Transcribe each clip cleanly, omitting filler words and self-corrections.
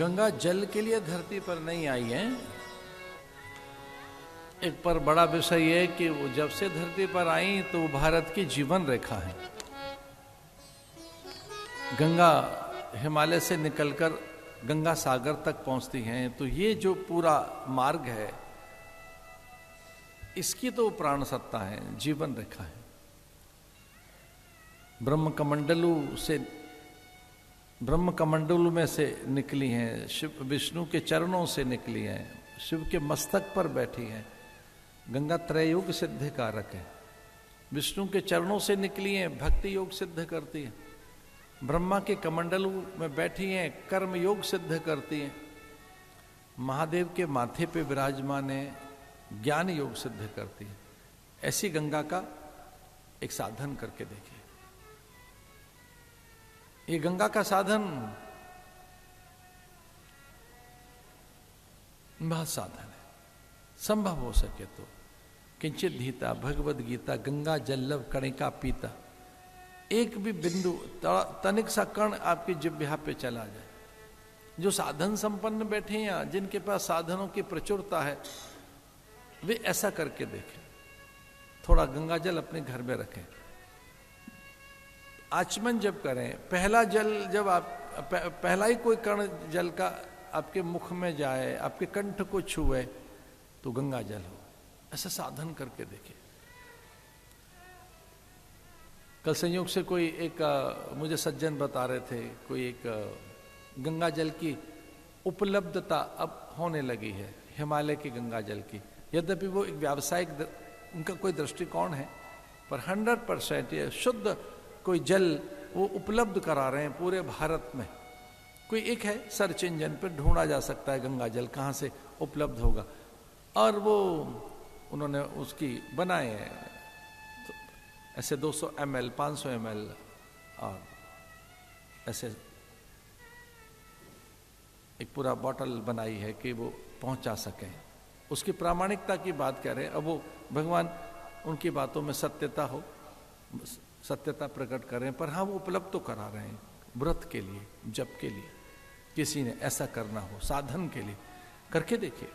गंगा जल के लिए धरती पर नहीं आई है। एक पर बड़ा विषय ये है कि वो जब से धरती पर आई तो वो भारत की जीवन रेखा है। गंगा हिमालय से निकलकर गंगा सागर तक पहुंचती हैं, तो ये जो पूरा मार्ग है इसकी तो प्राण सत्ता है, जीवन रेखा है। ब्रह्म कमंडलू में से निकली हैं, शिव विष्णु के चरणों से निकली हैं, शिव के मस्तक पर बैठी हैं। गंगा त्रैयुग सिद्ध कारक है। विष्णु के चरणों से निकली हैं, भक्ति योग सिद्ध करती है। ब्रह्मा के कमंडलू में बैठी हैं, कर्म योग सिद्ध करती हैं। महादेव के माथे पे विराजमान है, ज्ञान योग सिद्ध करती है। ऐसी गंगा का एक साधन करके देखिए। ये गंगा का साधन बहुत साधन है, संभव हो सके तो। किंचित धीता भगवद गीता गंगा जल्लभ कणिका पीता। एक भी बिंदु तनिक सा कण आपकी जिह्वा पे चला जाए। जो साधन संपन्न बैठे हैं, जिनके पास साधनों की प्रचुरता है, वे ऐसा करके देखें। थोड़ा गंगा जल अपने घर में रखें, आचमन जब करें, पहला जल जब आप पहला ही कोई कण जल का आपके मुख में जाए, आपके कंठ को छुए, तो गंगा जल हो। ऐसा साधन करके देखिए। कल संयोग से कोई एक मुझे सज्जन बता रहे थे, कोई एक गंगा जल की उपलब्धता अब होने लगी है, हिमालय की गंगा जल की। यद्यपि वो एक व्यावसायिक उनका कोई दृष्टिकोण है, पर 100% ये शुद्ध कोई जल वो उपलब्ध करा रहे हैं पूरे भारत में। कोई एक है, सर्च इंजन पर ढूंढा जा सकता है गंगा जल कहाँ से उपलब्ध होगा, और वो उन्होंने उसकी बनाए हैं। तो ऐसे 200 ml 500 ml और ऐसे एक पूरा बॉटल बनाई है कि वो पहुंचा सकें। उसकी प्रामाणिकता की बात कह रहे हैं। अब वो भगवान उनकी बातों में सत्यता प्रकट कर रहे हैं, पर हाँ वो उपलब्ध तो करा रहे हैं व्रत के लिए, जप के लिए। किसी ने ऐसा करना हो साधन के लिए, करके देखिए।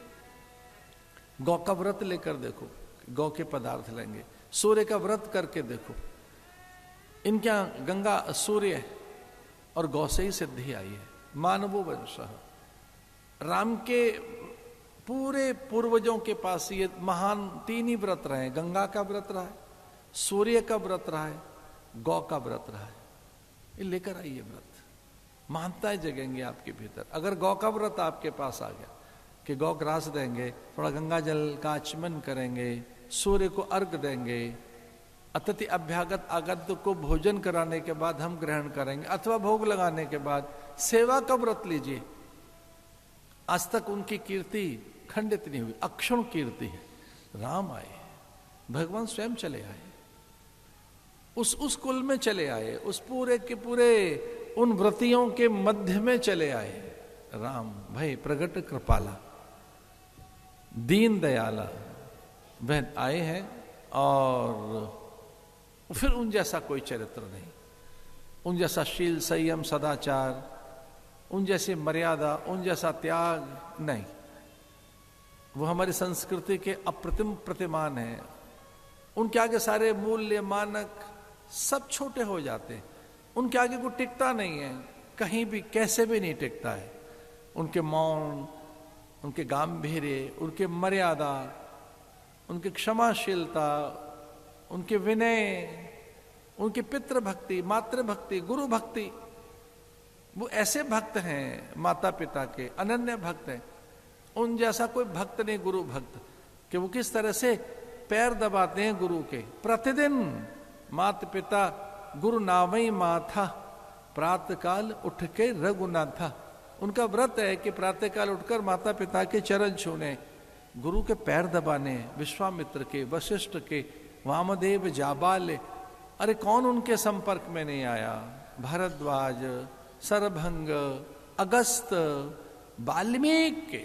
गौ का व्रत लेकर देखो, गौ के पदार्थ लेंगे। सूर्य का व्रत करके देखो। इनके यहाँ गंगा सूर्य और गौ से ही सिद्धि आई है। मानवो वंश, राम के पूरे पूर्वजों के पास ये महान 3 ही व्रत रहे। गंगा का व्रत रहा है, सूर्य का व्रत रहा है, गौ का व्रत रहा है। ये लेकर आइए व्रत, मानताएं जगेंगे आपके भीतर। अगर गौ का व्रत आपके पास आ गया कि गौ ग्रास देंगे, थोड़ा गंगा जल का आचमन करेंगे, सूर्य को अर्घ देंगे, अतिथि अभ्यागत आगत को भोजन कराने के बाद हम ग्रहण करेंगे, अथवा भोग लगाने के बाद सेवा का व्रत लीजिए। आज तक उनकी कीर्ति खंडित नहीं हुई, अक्षुण कीर्ति है। राम आए, भगवान स्वयं चले आए, उस कुल में चले आए, उस पूरे के पूरे उन व्रतियों के मध्य में चले आए। राम भय प्रगट कृपाला दीन दयाला वह आए हैं। और फिर उन जैसा कोई चरित्र नहीं, उन जैसा शील संयम सदाचार, उन जैसी मर्यादा, उन जैसा त्याग नहीं। वो हमारी संस्कृति के अप्रतिम प्रतिमान हैं। उनके आगे सारे मूल्य मानक सब छोटे हो जाते हैं। उनके आगे कोई टिकता नहीं है, कहीं भी कैसे भी नहीं टिकता है। उनके मौन, उनके गांभीर्य, उनके मर्यादा, उनकी क्षमाशीलता, उनके विनय, उनकी पितृ भक्ति, मातृ भक्ति, गुरु भक्ति। वो ऐसे भक्त हैं, माता पिता के अनन्य भक्त हैं। उन जैसा कोई भक्त नहीं गुरु भक्त, कि वो किस तरह से पैर दबाते हैं गुरु के। प्रतिदिन माता पिता गुरु नावई माथा, प्रातः काल उठ के रघुनाथा। उनका व्रत है कि प्रातः काल उठकर माता पिता के चरण छूने, गुरु के पैर दबाने, विश्वामित्र के, वशिष्ठ के, वामदेव, जाबाल। अरे कौन उनके संपर्क में नहीं आया? भारद्वाज, सरभंग, अगस्त, वाल्मीकि।